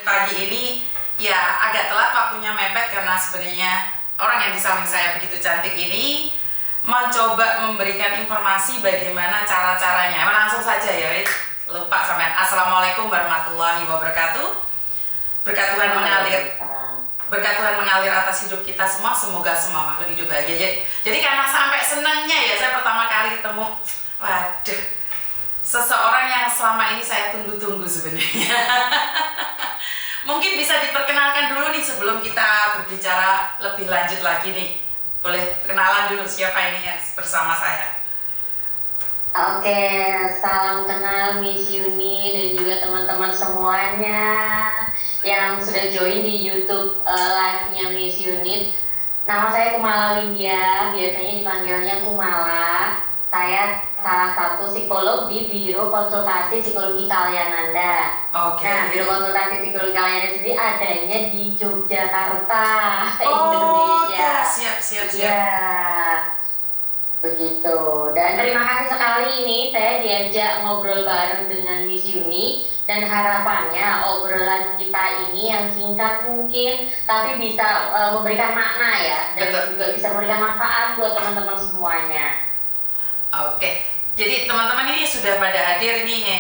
pagi ini ya agak telat waktunya mepet karena sebenarnya orang yang di samping saya begitu cantik ini mencoba memberikan informasi bagaimana cara-caranya. Langsung saja ya, lupa sampean. Assalamualaikum warahmatullahi wabarakatuh. Berkat Tuhan mengalir atas hidup kita semua, semoga semua makhluk hidup bahagia. Jadi karena sampai senangnya ya saya pertama kali ketemu, waduh, seseorang yang selama ini saya tunggu-tunggu sebenarnya. Mungkin bisa diperkenalkan dulu nih sebelum kita berbicara lebih lanjut lagi nih. Boleh kenalan dulu siapa ini yang bersama saya? Oke, salam kenal Miss Yuni dan juga teman-teman semuanya yang sudah join di YouTube live-nya Miss Yuni. Nama saya Kumala Windia, biasanya dipanggilnya Kumala. Saya salah satu psikolog di Biro Konsultasi Psikologi Kalyananda. Oke. Nah, Biro Konsultasi Psikologi Kalyananda sendiri adanya di Yogyakarta, Oh, Indonesia. siap. Ya, begitu. Dan terima kasih sekali ini saya diajak ngobrol bareng dengan Miss Yuni, dan harapannya obrolan kita ini yang singkat mungkin tapi bisa memberikan makna ya, dan juga bisa memberikan manfaat buat teman-teman semuanya. Oke, jadi teman-teman ini sudah pada hadir nih.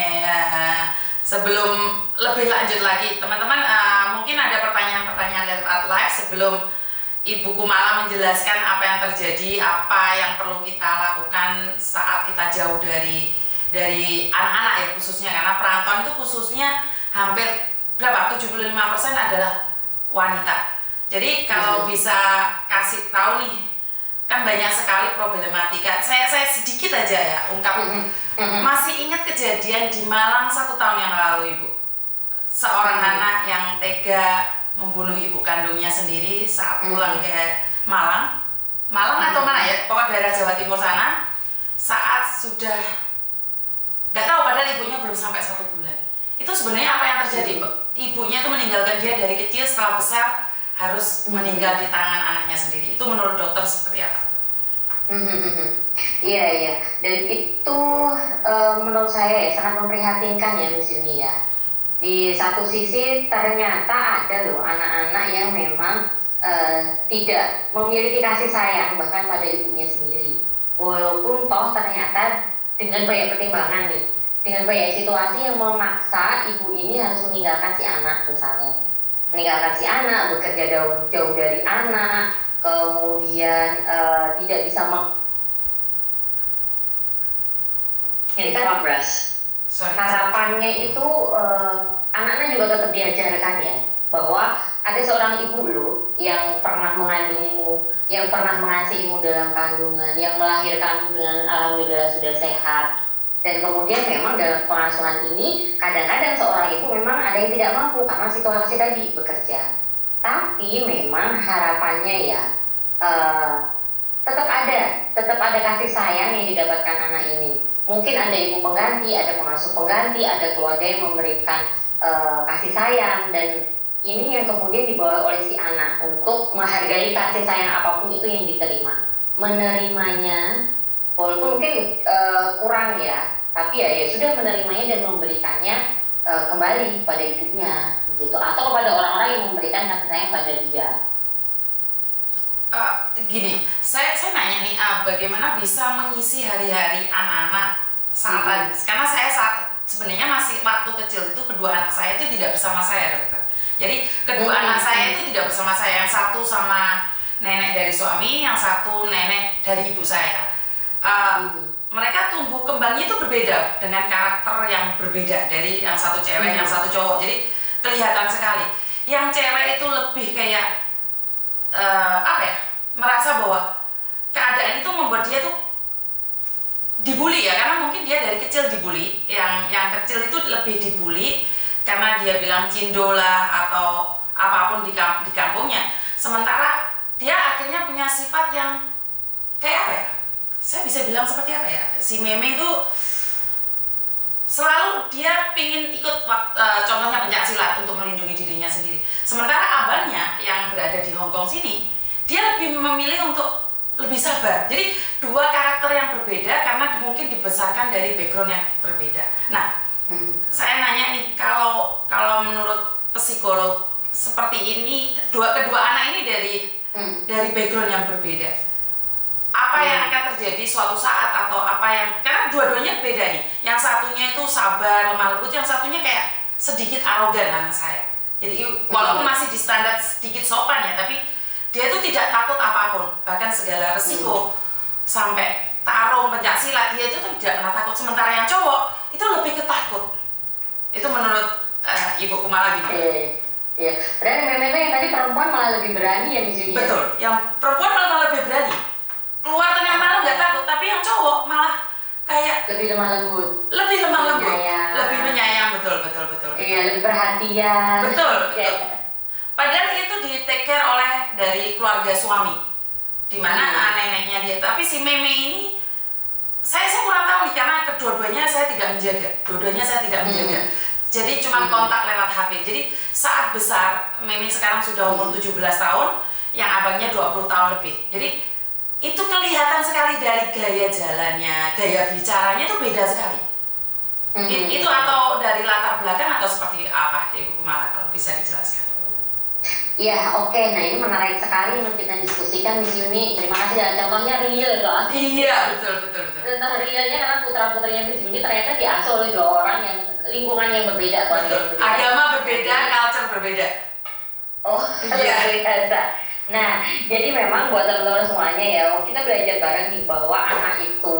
Sebelum lebih lanjut lagi, teman-teman mungkin ada pertanyaan-pertanyaan lewat live sebelum Ibu Kumala menjelaskan apa yang terjadi, apa yang perlu kita lakukan saat kita jauh dari anak-anak ya khususnya, karena perantauan itu khususnya hampir berapa? 75% adalah wanita. Jadi kalau bisa kasih tahu nih, kan banyak sekali problematika. Saya sedikit aja ya ungkap. Masih ingat kejadian di Malang 1 tahun yang lalu, Ibu? Seorang anak yang tega membunuh ibu kandungnya sendiri saat pulang ke Malang atau mana ya, pokoknya daerah Jawa Timur sana, saat sudah nggak tahu, padahal ibunya belum sampai 1 bulan. Itu sebenarnya apa yang terjadi, Mbak? Ibunya itu meninggalkan dia dari kecil, setelah besar harus meninggal di tangan anaknya sendiri. Itu menurut dokter seperti apa? Iya. Dan itu menurut saya ya sangat memprihatinkan ya Miss Yuni ya. Di satu sisi ternyata ada loh anak-anak yang memang tidak memiliki kasih sayang bahkan pada ibunya sendiri. Walaupun toh ternyata dengan banyak pertimbangan nih, dengan banyak situasi yang memaksa ibu ini harus meninggalkan si anak misalnya. Meninggalkan si anak, bekerja jauh dari anak, kemudian tidak bisa progress. Harapannya itu anak-anak juga tetap diajarkan ya, bahwa ada seorang ibu loh yang pernah mengandungmu, yang pernah mengasihimu dalam kandungan, yang melahirkanmu dengan alhamdulillah sudah sehat. Dan kemudian memang dalam pengasuhan ini kadang-kadang seorang ibu memang ada yang tidak mampu karena situasi tadi bekerja. Tapi memang harapannya ya tetap ada kasih sayang yang didapatkan anak ini. Mungkin ada ibu pengganti, ada pengasuh pengganti, ada keluarga yang memberikan kasih sayang, dan ini yang kemudian dibawa oleh si anak untuk menghargai kasih sayang apapun itu yang diterima. Menerimanya walaupun mungkin kurang ya, tapi ya sudah menerimanya dan memberikannya kembali pada ibunya gitu, atau kepada orang-orang yang memberikan kasih sayang pada dia. Gini, saya nanya nih, bagaimana bisa mengisi hari-hari anak-anak saat karena saya sebenarnya masih waktu kecil itu kedua anak saya itu tidak bersama saya, dokter. Jadi kedua anak saya itu tidak bersama saya, yang satu sama nenek dari suami, yang satu nenek dari ibu saya. Mereka tumbuh kembangnya itu berbeda dengan karakter yang berbeda, dari yang satu cewek, yang satu cowok. Jadi kelihatan sekali. Yang cewek itu lebih kayak merasa bahwa keadaan itu membuat dia tuh dibully ya, karena mungkin dia dari kecil dibully. Yang kecil itu lebih dibully karena dia bilang cindo lah atau apapun di kampungnya. Sementara dia akhirnya punya sifat yang kayak apa ya? Saya bisa bilang seperti apa ya? Si Meme itu selalu dia pingin ikut contohnya pencaksilat untuk melindungi dirinya sendiri. Sementara abangnya yang berada di Hong Kong sini, dia lebih memilih untuk lebih sabar. Jadi dua karakter yang berbeda karena mungkin dibesarkan dari background yang berbeda. Nah, saya nanya nih, kalau menurut psikolog seperti ini, kedua anak ini dari background yang berbeda. Apa yang akan terjadi suatu saat atau apa yang, karena dua-duanya beda nih. Yang satunya itu sabar, lemah lembut, yang satunya kayak sedikit arogan anak saya. Jadi walaupun masih di standar sedikit sopan ya, tapi dia itu tidak takut apapun, bahkan segala resiko sampai tarung, pencaksilat, dia itu tidak pernah takut. Sementara yang cowok itu lebih ketakut. Itu menurut Ibu Kumala gitu. Iya. Berarti memang yang tadi perempuan malah lebih berani ya misalnya. Betul. Yang perempuan malah lebih berani. Keluar tengah malam nggak takut, tapi yang cowok malah kayak lebih lemah lembut. Lebih lemah lembut. Lebih menyayang, betul. Iya, lebih perhatian. Betul. Padahal itu di take care oleh dari keluarga suami. Di mana neneknya dia. Tapi si Meme ini saya kurang tahu nih, karena kedua-duanya saya tidak menjaga. Jadi cuma kontak lewat HP. Jadi saat besar, Meme sekarang sudah umur 17 tahun, yang abangnya 20 tahun lebih. Jadi itu kelihatan sekali dari gaya jalannya, gaya bicaranya itu beda sekali. Itu atau dari latar belakang atau seperti apa, Ibu Kumala, kalau bisa dijelaskan? Ya, oke. Nah, ini menarik sekali untuk kita diskusikan, Miss Yuni. Terima kasih ya. Contohnya real loh. Iya, betul. Contoh realnya karena putra-putrinya Miss Yuni ternyata diasuh oleh 2 orang yang lingkungan yang berbeda. Agama berbeda, culture berbeda. Oh, luar biasa. Nah, jadi memang buat teman-teman semuanya ya, kita belajar bareng nih bahwa anak itu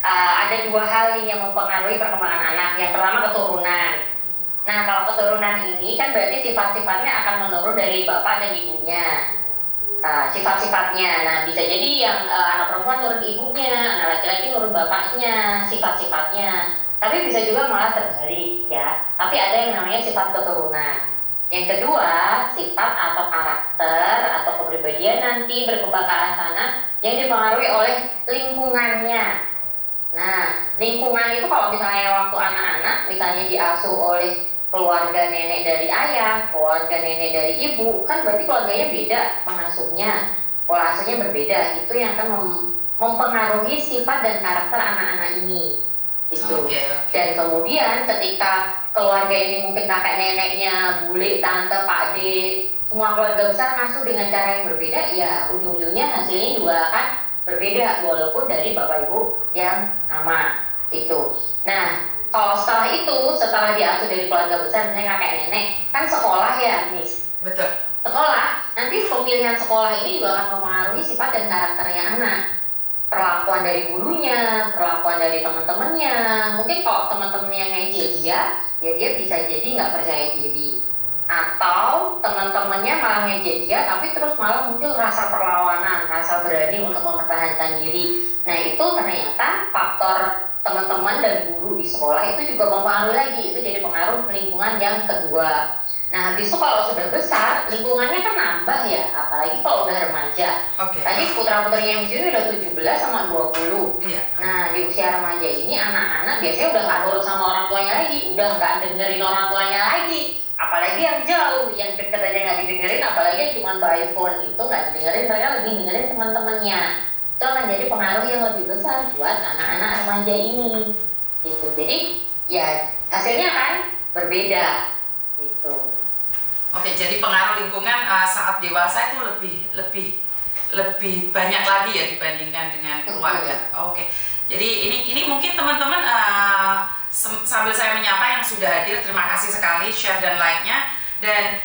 ada 2 hal nih yang mempengaruhi perkembangan anak. Yang pertama keturunan. Nah, kalau keturunan ini kan berarti sifat-sifatnya akan menurun dari bapak dan ibunya. Sifat-sifatnya. Nah, bisa jadi yang anak perempuan nurun ibunya, anak laki-laki nurun bapaknya, sifat-sifatnya. Tapi bisa juga malah terbalik ya. Tapi ada yang namanya sifat keturunan. Yang kedua, sifat atau karakter atau kepribadian nanti berkembang ke arah sana yang dipengaruhi oleh lingkungannya. Nah, lingkungan itu kalau misalnya waktu anak-anak misalnya diasuh oleh keluarga nenek dari ayah, keluarga nenek dari ibu, kan berarti keluarganya beda mengasuhnya, pola asuhnya berbeda. Itu yang akan mempengaruhi sifat dan karakter anak-anak ini. Gitu. Dan kemudian ketika keluarga ini mungkin kakek neneknya, bule, tante, pakde, semua keluarga besar ngasuh dengan cara yang berbeda, ya ujung-ujungnya hasilnya juga akan berbeda walaupun dari bapak ibu yang sama itu. Nah, kalau setelah diasuh dari keluarga besar, misalnya kakek nenek, kan sekolah ya, Miss. Betul. Sekolah, nanti pemilihan sekolah ini juga akan mempengaruhi sifat dan karakternya anak. Perlakuan dari gurunya, perlakuan dari teman-temannya. Mungkin kalau teman-temannya ngejek dia, ya dia bisa jadi nggak percaya diri. Atau teman-temannya malah ngejek dia, tapi terus malah muncul rasa perlawanan, rasa berani untuk mempertahankan diri. Nah, itu ternyata faktor teman-teman dan guru di sekolah itu juga mempengaruhi lagi. Itu jadi pengaruh lingkungan yang kedua. Nah, habis itu kalau sudah besar, lingkungannya kan nambah ya, apalagi kalau udah remaja. Tadi putra-putrinya yang di sini udah 17 sama 20. Nah, di usia remaja ini anak-anak biasanya udah nggak nurut sama orang tuanya lagi, udah nggak dengerin orang tuanya lagi. Apalagi yang jauh, yang deket aja nggak didengerin, apalagi yang cuma by phone itu nggak didengerin, mereka lebih dengerin teman-temannya. Itu akan jadi pengaruh yang lebih besar buat anak-anak remaja ini. Gitu. Jadi ya hasilnya kan berbeda. Gitu. Oke, jadi pengaruh lingkungan saat dewasa itu lebih banyak lagi ya dibandingkan dengan keluarga. Oke, jadi ini mungkin teman-teman sambil saya menyapa yang sudah hadir, terima kasih sekali share dan like-nya. Dan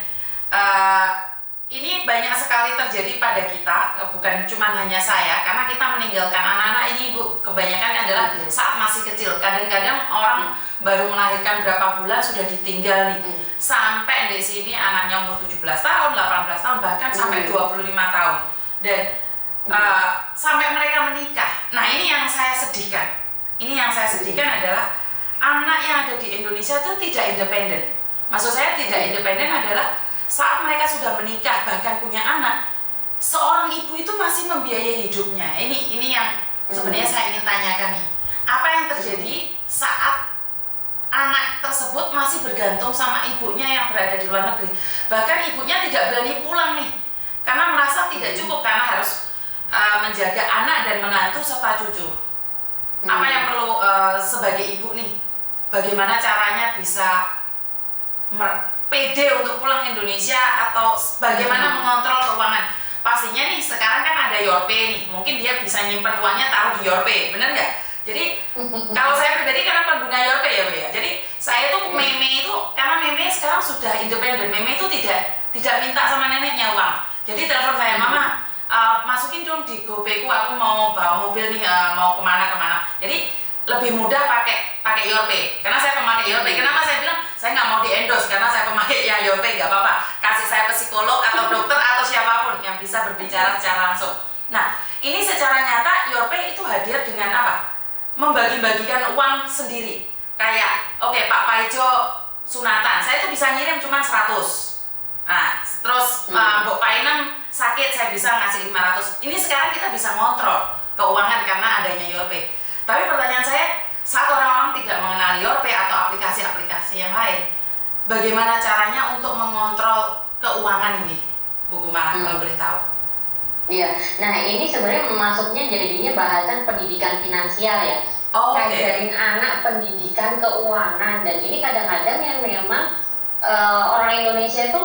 ini banyak sekali terjadi pada kita, bukan cuma hanya saya, karena kita meninggalkan anak-anak ini, Bu, kebanyakan adalah saat masih kecil. Kadang-kadang orang baru melahirkan berapa bulan sudah ditinggal nih. Sampai di sini anaknya umur 17 tahun, 18 tahun, bahkan sampai 25 tahun. Dan sampai mereka menikah. Nah, ini yang saya sedihkan. Ini yang saya sedihkan adalah anak yang ada di Indonesia itu tidak independen. Maksud saya tidak independen adalah saat mereka sudah menikah, bahkan punya anak, seorang ibu itu masih membiayai hidupnya. Ini yang sebenarnya saya ingin tanyakan nih. Apa yang terjadi saat anak tersebut masih bergantung sama ibunya yang berada di luar negeri? Bahkan ibunya tidak berani pulang nih, karena merasa tidak cukup, karena harus menjaga anak dan menantu serta cucu. Apa yang perlu sebagai ibu nih, bagaimana caranya bisa pede untuk pulang ke Indonesia atau bagaimana mengontrol keuangan? Pastinya nih sekarang kan ada Yorpay nih, mungkin dia bisa nyimpan uangnya taruh di Yorpay, bener nggak? Jadi kalau saya pribadi karena pengguna Yorpay ya Bu ya, jadi saya tuh meme itu karena meme sekarang sudah independen, meme itu tidak minta sama neneknya uang. Jadi telepon saya, mama masukin dong di GoPay ku, aku mau bawa mobil nih, mau kemana. Jadi lebih mudah pakai Yorpay karena saya pemakai Yorpay. Kenapa saya bilang saya nggak mau di endorse karena saya pemakai ya Yorpay, nggak apa-apa, kasih saya psikolog atau dokter atau siapapun yang bisa berbicara secara langsung. Nah ini secara nyata Yorpay itu hadir dengan apa? Membagi-bagikan uang sendiri. Kayak oke, Pak Paijo sunatan, saya tuh bisa ngirim cuma 100. Nah, terus Mbok Painem sakit, saya bisa ngasih 500. Ini sekarang kita bisa ngontrol keuangan karena adanya Yorpay. Tapi pertanyaan saya, saat orang-orang tidak mengenal Yorpay atau aplikasi-aplikasi yang lain, bagaimana caranya untuk mengontrol keuangan ini, Bu Kumala, kalau boleh tahu? Iya, nah ini sebenarnya masuknya jadinya bahasan pendidikan finansial ya. Ngajarin anak pendidikan keuangan, dan ini kadang-kadang yang memang orang Indonesia itu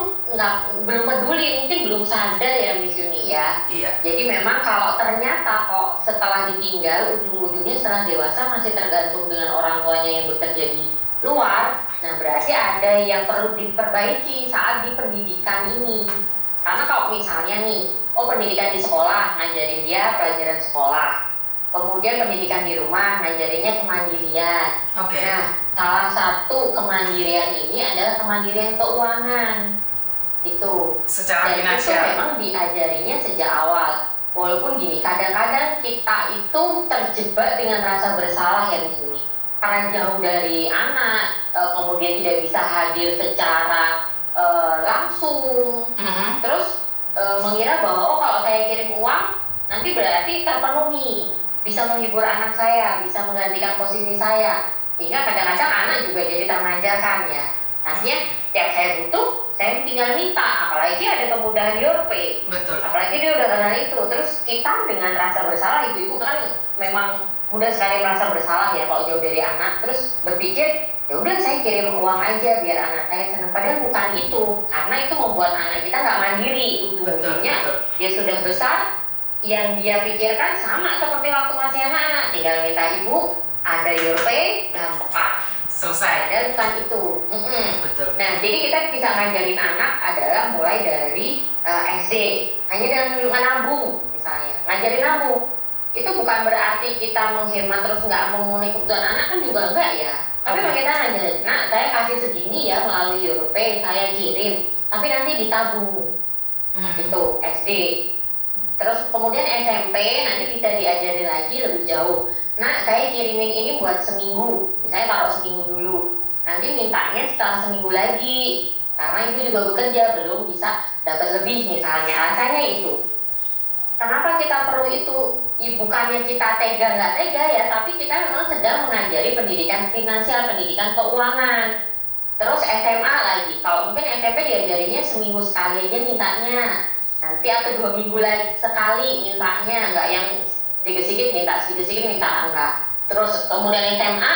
belum peduli, mungkin belum sadar ya Miss Yuni ya. Iya. Jadi memang kalau ternyata kok setelah ditinggal ujung-ujungnya setelah dewasa masih tergantung dengan orang tuanya yang bekerja di luar, nah berarti ada yang perlu diperbaiki saat di pendidikan ini. Karena kalau misalnya nih, pendidikan di sekolah ngajarin dia pelajaran sekolah, kemudian pendidikan di rumah ngajarinnya kemandirian. Nah, salah satu kemandirian ini adalah kemandirian keuangan. Itu secara dan finansial. itu memang diajarinya sejak awal. Walaupun gini, kadang-kadang kita itu terjebak dengan rasa bersalah ya di sini. Karena jauh dari anak, kemudian tidak bisa hadir secara langsung. Terus mengira bahwa kalau saya kirim uang nanti berarti terpenuhi, bisa menghibur anak saya, bisa menggantikan posisi saya, sehingga kadang-kadang anak juga jadi termanjakan ya. Artinya tiap saya butuh, saya tinggal minta, apalagi ada kemudahan Yorpay. Betul. Apalagi dia udah kenal itu. Terus kita dengan rasa bersalah, ibu-ibu kan memang mudah sekali merasa bersalah ya kalau jauh dari anak. Terus berpikir, ya udah saya kirim uang aja biar anak saya senang. Padahal bukan itu, karena itu membuat anak kita nggak mandiri. Ujung-ujungnya dia sudah besar, yang dia pikirkan sama seperti waktu masih anak-anak, tinggal minta ibu, ada Yorpay, gampang. Selesai. Dan bukan itu. Betul. Nah, jadi kita bisa ngajarin anak adalah mulai dari SD, hanya dengan menabung misalnya, ngajarin nabung. Itu bukan berarti kita menghemat terus nggak memenuhi kebutuhan anak, kan juga enggak ya. Tapi kita ngajarin, nah saya kasih segini ya melalui Yorpay, saya kirim, tapi nanti ditabung. Itu SD. Terus kemudian SMP nanti bisa diajarin lagi lebih jauh. Nah, saya kirimin ini buat seminggu, misalnya taruh seminggu dulu. Nanti mintanya setelah seminggu lagi, karena ibu juga bekerja, belum bisa dapat lebih misalnya. Alasannya itu. Kenapa kita perlu itu? Bukannya kita tega nggak tega ya, tapi kita memang sedang mengajari pendidikan finansial, pendidikan keuangan. Terus SMA lagi, kalau mungkin SMP diajarinya seminggu sekali aja mintanya. Nanti atau 2 minggu lagi sekali mintanya, nggak yang sedikit-sedikit minta enggak. Terus kemudian SMA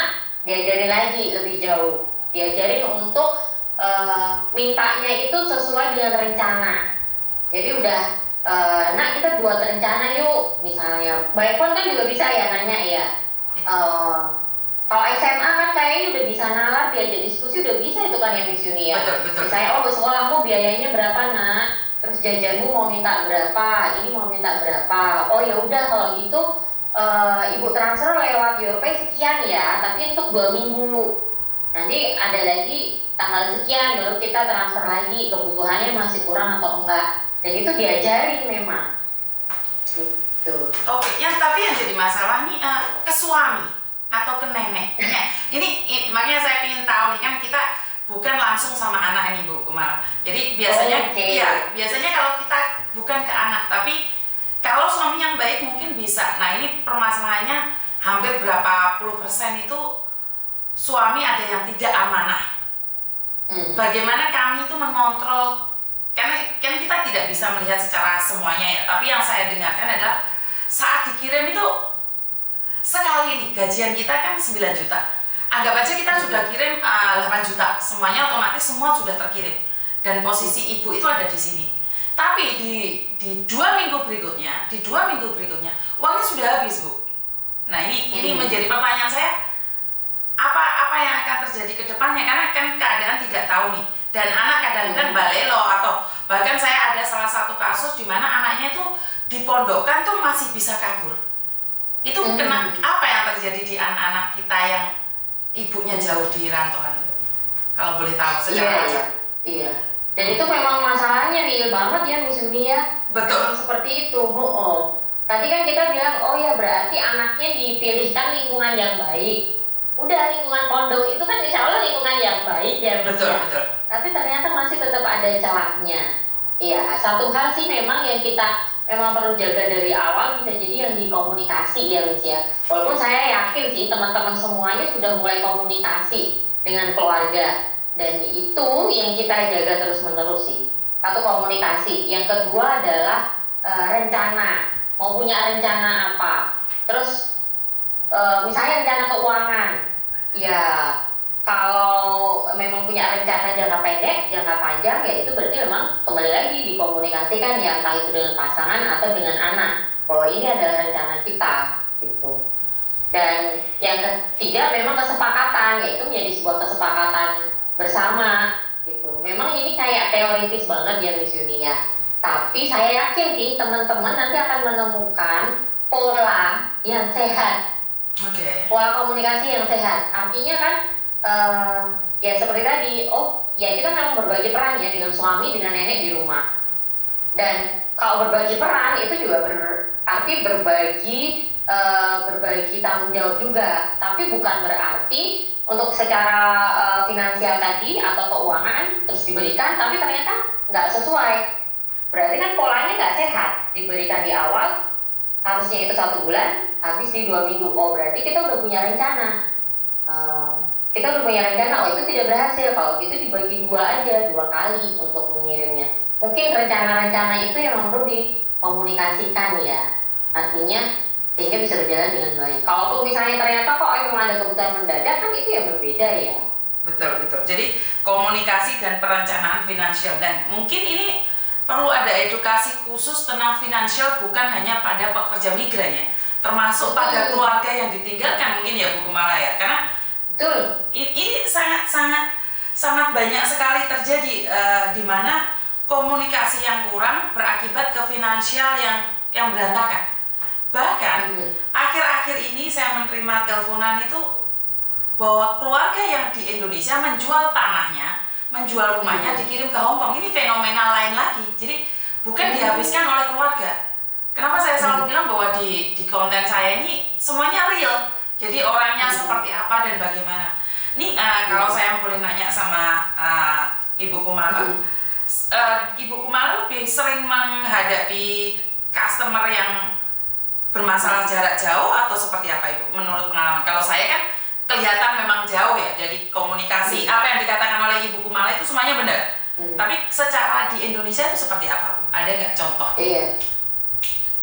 diajarin lagi lebih jauh, diajarin untuk mintanya itu sesuai dengan rencana. Jadi udah nak kita buat rencana yuk, misalnya by phone kan juga bisa ya nanya ya. Kalau SMA kan kayaknya udah bisa nalar, diajak diskusi udah bisa itu kan ya Miss Yuni ya. Betul. Misalnya ke sekolahmu biayanya berapa nak? Terus jajanmu mau minta berapa, ini mau minta berapa. Oh ya udah kalau gitu ibu transfer lewat Yorpay sekian ya, tapi untuk 2 minggu. Nanti ada lagi tanggal sekian baru kita transfer lagi, kebutuhannya masih kurang atau enggak. Dan itu diajarin memang. Gitu. Oke, tapi yang jadi masalah nih ke suami atau ke nenek. Ini makanya saya ingin tahu nih, kan kita bukan langsung sama anak ini Bu Kumala. Jadi biasanya biasanya kalau kita bukan ke anak, tapi kalau suami yang baik mungkin bisa. Nah, ini permasalahannya hampir berapa puluh persen itu suami ada yang tidak amanah. Bagaimana kami itu mengontrol, karena kan kita tidak bisa melihat secara semuanya ya, tapi yang saya dengarkan adalah saat dikirim itu sekali nih gajian kita kan 9 juta. anggap aja kita sudah kirim 8 juta, semuanya otomatis semua sudah terkirim dan posisi ibu itu ada di sini. Tapi di 2 minggu berikutnya, uangnya sudah habis, Bu. Nah, ini menjadi pertanyaan saya, apa yang akan terjadi ke depannya, karena kan keadaan tidak tahu nih. Dan anak kadang-kadang balelo, atau bahkan saya ada salah satu kasus di mana anaknya itu dipondokkan tuh masih bisa kabur. Itu apa yang terjadi di anak-anak kita yang ibunya jauh di rantauan itu? Kalau boleh tahu secara aja. Iya. Dan itu memang masalahnya real banget ya, Miss Uni ya. Betul. Memang seperti itu, Bu. Tadi kan kita bilang, oh ya berarti anaknya dipilihkan lingkungan yang baik. Udah, lingkungan pondok itu kan insya Allah lingkungan yang baik ya. Betul, ya. betul. Tapi ternyata masih tetap ada celahnya. Iya, satu hal sih memang yang kita memang perlu jaga dari awal, bisa jadi yang dikomunikasi ya, Miss ya. Walaupun saya yakin sih teman-teman semuanya sudah mulai komunikasi dengan keluarga. Dan itu yang kita jaga terus-menerus sih. Satu, komunikasi. Yang kedua adalah rencana. Mau punya rencana apa? Terus misalnya rencana keuangan. Ya, kalau memang punya rencana jangka pendek, jangka panjang, ya itu berarti memang kembali lagi dikomunikasikan ya, entah itu dengan pasangan atau dengan anak. Bahwa ini adalah rencana kita, gitu. Dan yang ketiga memang kesepakatan, yaitu menjadi sebuah kesepakatan bersama, gitu. Memang ini kayak teoritis banget ya, Miss Yuni ya. Tapi saya yakin nih teman-teman nanti akan menemukan pola yang sehat. Pola komunikasi yang sehat. Artinya kan ya seperti tadi, ya kita memang berbagi peran ya dengan suami, dengan nenek di rumah. Dan kalau berbagi peran itu juga berarti berbagi tanggung jawab juga. Tapi bukan berarti untuk secara finansial tadi atau keuangan terus diberikan, tapi ternyata nggak sesuai. Berarti kan polanya nggak sehat. Diberikan di awal, harusnya itu 1 bulan, habis di 2 minggu. Oh, berarti kita udah punya rencana. Itu tidak berhasil. Kalau gitu dibagi 2 aja, 2 kali untuk mengirimnya. Mungkin rencana-rencana itu yang perlu dikomunikasikan ya. Artinya sehingga bisa berjalan dengan baik. Kalau tuh misalnya ternyata kok emang ada kebutuhan mendadak, kan itu yang berbeda ya. Betul. Jadi komunikasi dan perencanaan finansial, dan mungkin ini perlu ada edukasi khusus tentang finansial, bukan hanya pada pekerja migran ya, termasuk pada keluarga yang ditinggalkan mungkin ya, Bu Kumala ya, karena ini sangat banyak sekali terjadi di mana komunikasi yang kurang berakibat ke finansial yang berantakan. Bahkan akhir-akhir ini saya menerima teleponan itu bahwa keluarga yang di Indonesia menjual tanahnya, menjual rumahnya, dikirim ke Hong Kong. Ini fenomenal lain lagi. Jadi bukan dihabiskan oleh keluarga. Kenapa saya selalu bilang bahwa di konten saya ini semuanya real. Jadi orangnya seperti apa dan bagaimana. Nih kalau saya boleh nanya sama Ibu Kumala, Ibu Kumala lebih sering menghadapi customer yang bermasalah jarak jauh atau seperti apa, Ibu? Menurut pengalaman, kalau saya kan kelihatan memang jauh ya, jadi komunikasi apa yang dikatakan oleh Ibu Kumala itu semuanya benar. Tapi secara di Indonesia itu seperti apa? Ada nggak contoh? Iya.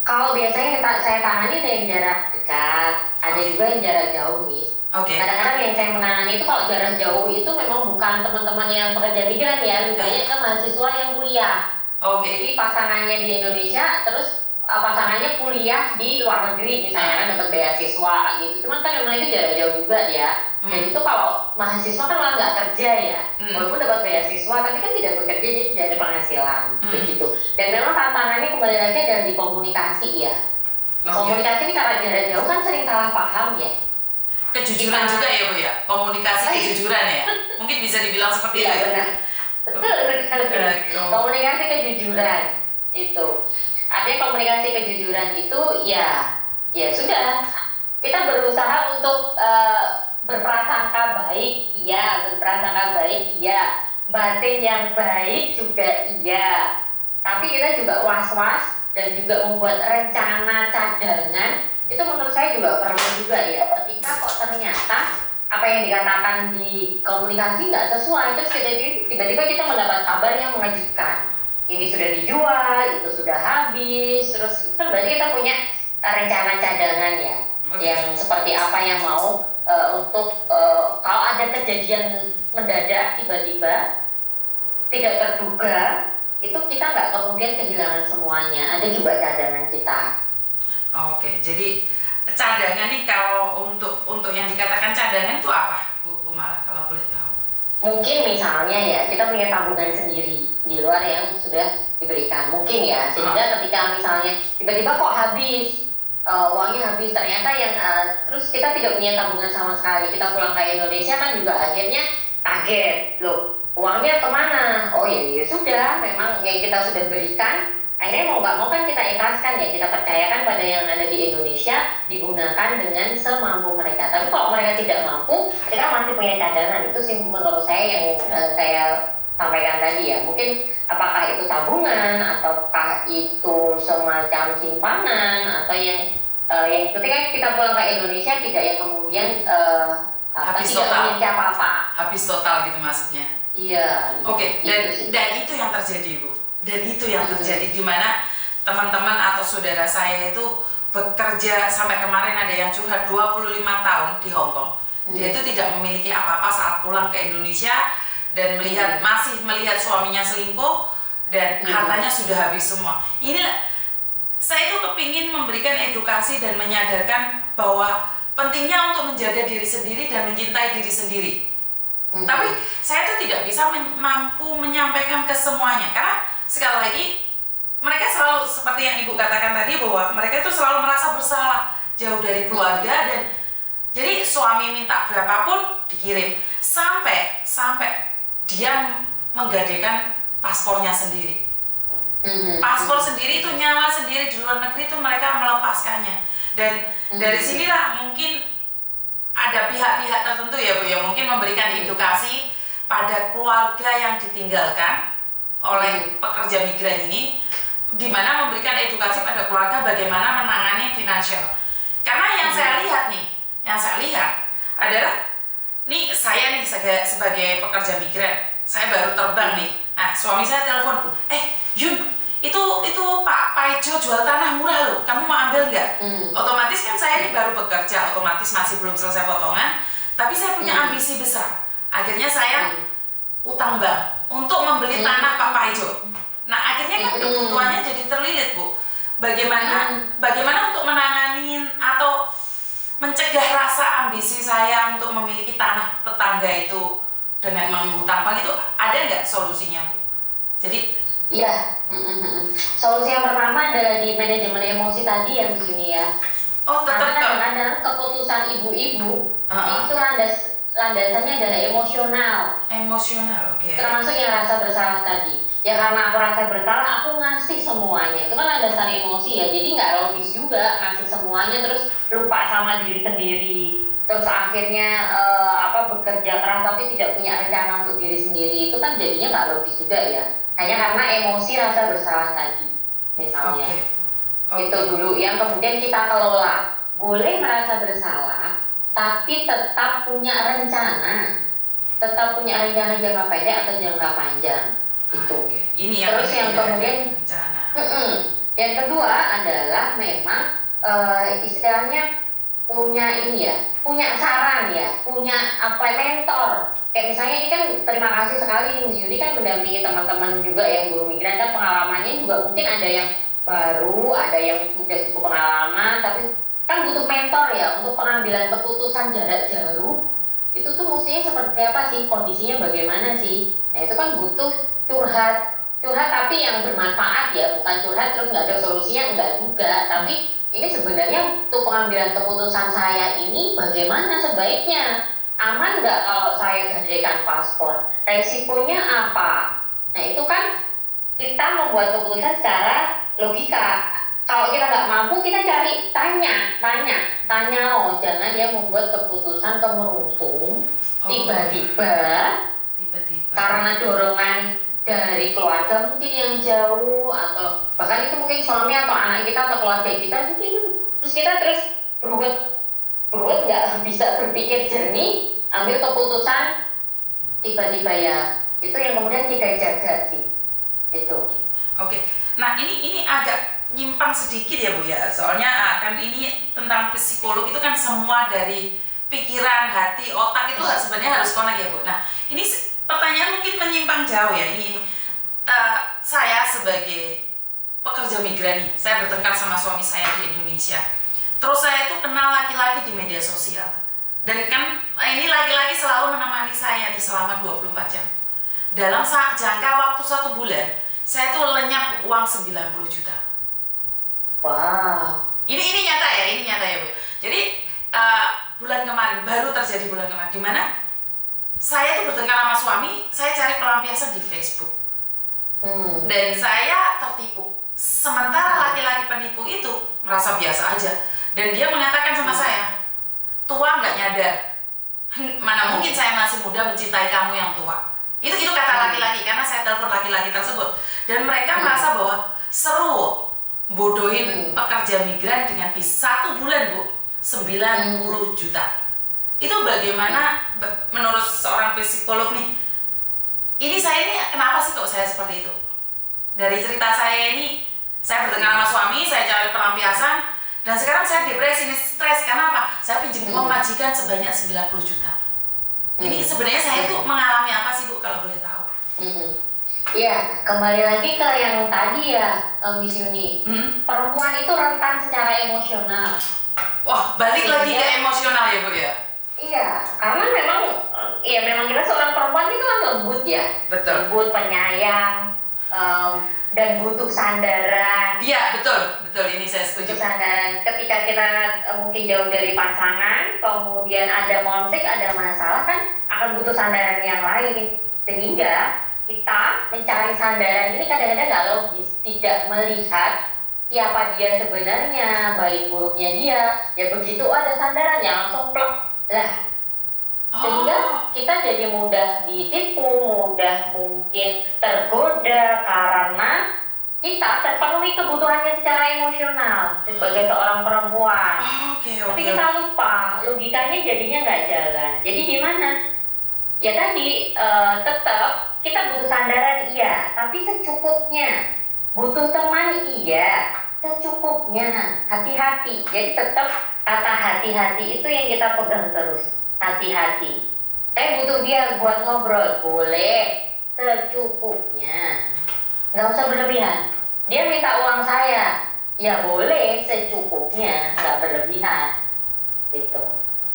Kalau biasanya saya tangani ada yang jarak dekat, ada juga yang jarak jauh, Miss. Kadang-kadang yang saya menangani itu kalau jarak jauh itu memang bukan teman-teman yang pekerja migran ya, lebih banyak ke mahasiswa yang kuliah. Jadi pasangannya di Indonesia, terus pasangannya kuliah di luar negeri misalnya, kan dapat beasiswa gitu. Cuman kan memang itu jarak jauh juga ya. Dan itu kalau mahasiswa kan malah nggak kerja ya, walaupun dapat beasiswa tapi kan tidak bekerja, jadi tidak ada penghasilan begitu. Dan memang tantangannya kembali lagi adalah di komunikasi ya. Komunikasi ini karena jarak jauh kan sering salah paham ya. Kejujuran juga ya, Bu ya, komunikasi kejujuran ya, mungkin bisa dibilang seperti itu ya. Benar. Betul. Komunikasi kejujuran itu. Ada komunikasi kejujuran itu ya sudah, kita berusaha untuk berprasangka baik, batin yang baik juga iya. Tapi kita juga was-was dan juga membuat rencana cadangan, itu menurut saya juga perlu juga ya. Ketika kok ternyata apa yang dikatakan di komunikasi nggak sesuai, terus tiba-tiba kita mendapat kabar yang mengejutkan. Ini sudah dijual, itu sudah habis, terus kan berarti kita punya rencana cadangan ya, yang seperti apa yang mau untuk kalau ada kejadian mendadak tiba-tiba tidak terduga, itu kita nggak kemudian kehilangan semuanya, ada juga cadangan kita. Oke, jadi cadangan nih kalau untuk yang dikatakan cadangan itu apa, Bu Kumala, kalau boleh tahu? Mungkin misalnya ya kita punya tabungan sendiri di luar yang sudah diberikan, mungkin ya, sehingga ketika misalnya tiba-tiba kok habis, uangnya habis, ternyata yang terus kita tidak punya tabungan sama sekali, kita pulang ke Indonesia kan juga akhirnya kaget, loh uangnya kemana? Oh ya sudah, memang yang kita sudah berikan, akhirnya mau nggak mau kan kita ikhlaskan ya, kita percayakan pada yang ada di Indonesia, digunakan dengan semampu mereka. Tapi kalau mereka tidak mampu, kita masih punya cadangan. Itu sih menurut saya yang saya sampaikan tadi ya. Mungkin apakah itu tabungan, ataukah itu semacam simpanan, atau yang ketika kita pulang ke Indonesia tidak yang kemudian Habis tidak total. memiliki apa-apa. Habis total gitu maksudnya. Iya. Oke, dan itu yang terjadi, Bu. Dan itu yang terjadi di mana teman-teman atau saudara saya itu bekerja sampai kemarin ada yang curhat 25 tahun di Hong Kong. Dia itu tidak memiliki apa-apa saat pulang ke Indonesia dan masih melihat suaminya selingkuh dan hartanya sudah habis semua. Inilah saya itu kepingin memberikan edukasi dan menyadarkan bahwa pentingnya untuk menjaga diri sendiri dan mencintai diri sendiri. Tapi saya tuh tidak bisa mampu menyampaikan ke semuanya karena sekali lagi mereka selalu seperti yang Ibu katakan tadi bahwa mereka itu selalu merasa bersalah jauh dari keluarga dan jadi suami minta berapapun dikirim sampai dia menggadaikan paspornya sendiri. Paspor sendiri itu nyawa sendiri di luar negeri itu mereka melepaskannya dan dari sinilah mungkin ada pihak-pihak tertentu ya Bu ya mungkin memberikan edukasi pada keluarga yang ditinggalkan oleh pekerja migran ini di mana memberikan edukasi pada keluarga bagaimana menangani finansial. Karena yang saya lihat adalah saya sebagai pekerja migran, saya baru terbang nih. Nah, suami saya telepon, Yun, itu Pak Paijo jual tanah murah loh, kamu mau ambil nggak? Otomatis kan saya ini baru bekerja, otomatis masih belum selesai potongan, tapi saya punya ambisi besar. Akhirnya saya utang bank untuk membeli tanah Pak Paijo. Nah akhirnya kan kebutuhannya jadi terlilit Bu. Bagaimana untuk menangani atau mencegah rasa ambisi saya untuk memiliki tanah tetangga itu dengan mengutang bank itu ada nggak solusinya Bu? Jadi iya, solusi yang pertama adalah di manajemen emosi tadi ya Mbak Yuni ya. Karena kadang-kadang keputusan ibu-ibu itu landasannya adalah emosional. Emosional, oke. Termasuk yang rasa bersalah tadi. Ya karena aku rasa bersalah, aku ngasih semuanya. Itu kan landasan emosi ya. Jadi nggak logis juga ngasih semuanya terus lupa sama diri sendiri. Terus akhirnya bekerja keras tapi tidak punya rencana untuk diri sendiri. Itu kan jadinya nggak logis juga ya. Hanya karena emosi rasa bersalah tadi. Misalnya. Itu dulu yang kemudian kita kelola. Boleh merasa bersalah, tapi tetap punya rencana jangka pendek atau jangka panjang itu. Ini yang terus yang kemudian rencana. Yang kedua adalah memang istilahnya punya saran ya, punya mentor. Kayak misalnya ini kan terima kasih sekali Mbak Yuni kan mendampingi teman-teman juga yang buruh migran kan pengalamannya juga mungkin ada yang baru, ada yang sudah cukup pengalaman, tapi kan butuh mentor ya untuk pengambilan keputusan jarak jauh. Itu tuh mestinya seperti apa sih, kondisinya bagaimana sih? Nah itu kan butuh curhat tapi yang bermanfaat ya, bukan curhat terus nggak ada solusinya, enggak juga. Tapi ini sebenarnya untuk pengambilan keputusan saya ini bagaimana sebaiknya, aman nggak kalau saya gadaikan paspor, resikonya apa? Nah itu kan kita membuat keputusan secara logika. Kalau kita nggak mampu, kita tanya, jangan yang membuat keputusan kemerungsung tiba-tiba karena dorongan dari keluarga mungkin yang jauh atau bahkan itu mungkin suami atau anak kita atau keluarga kita terus kita berbuat nggak bisa berpikir jernih, ambil keputusan tiba-tiba ya. Itu yang kemudian kita jaga sih. Itu. Oke. Nah ini agak nyimpang sedikit ya Bu ya, soalnya kan ini tentang psikolog itu kan semua dari pikiran, hati, otak itu sebenarnya harus connect ya Bu. Nah ini pertanyaan mungkin menyimpang jauh ya. Ini saya sebagai pekerja migran nih, saya bertengkar sama suami saya di Indonesia. Terus saya itu kenal laki-laki di media sosial. Dan kan ini laki-laki selalu menemani saya nih selama 24 jam. Dalam jangka waktu 1 bulan, saya tuh lenyap uang 90 juta. Wow. Ini nyata ya Bu. Jadi bulan kemarin, baru terjadi bulan kemarin, di mana saya tuh bertengkar sama suami, saya cari pelampiasan di Facebook. Dan saya tertipu. Sementara laki-laki penipu itu merasa biasa aja. Dan dia mengatakan sama saya, tua nggak nyadar. Mana mungkin saya masih muda mencintai kamu yang tua. Itu kata laki-laki, karena saya telepon laki-laki tersebut. Dan mereka merasa bahwa seru bodohin pekerja migran dengan bisa 1 bulan Bu, 90 juta. Itu bagaimana menurut seorang psikolog nih? Saya ini kenapa sih kok saya seperti itu? Dari cerita saya ini, saya bertengkar sama suami, saya cari pelampiasan, dan sekarang saya depresi, stres. Karena apa? Saya pinjam uang majikan sebanyak 90 juta. Ini sebenarnya saya itu mengalami apa sih Bu, kalau boleh tahu? Iya, kembali lagi ke yang tadi ya, Miss Yuni. Perempuan itu rentan secara emosional. Wah, balik lagi ke emosional ya Bu ya? Iya, karena memang kita seorang perempuan itu kan lembut ya. Betul. Lembut, penyayang, dan butuh sandaran. Iya, betul. Ini saya setuju. Sandaran. Ketika kita mungkin jauh dari pasangan, kemudian ada konflik, ada masalah, kan akan butuh sandaran yang lain. Sehingga kita mencari sandaran ini kadang-kadang nggak logis, tidak melihat siapa dia sebenarnya, baik buruknya dia. Ya begitu ada sandaran yang langsung plek lah. Sehingga kita jadi mudah ditipu, mudah mungkin tergoda karena kita terpenuhi kebutuhannya secara emosional sebagai seorang perempuan. Tapi kita lupa, logikanya jadinya nggak jalan. Jadi gimana? Ya tadi tetap kita butuh sandaran iya, tapi secukupnya. Butuh teman iya, secukupnya. Hati-hati. Jadi tetap kata hati-hati itu yang kita pegang terus. Hati-hati. Saya butuh dia buat ngobrol, boleh, secukupnya. Nggak usah berlebihan. Dia minta uang saya, ya boleh, secukupnya, nggak berlebihan. Gitu.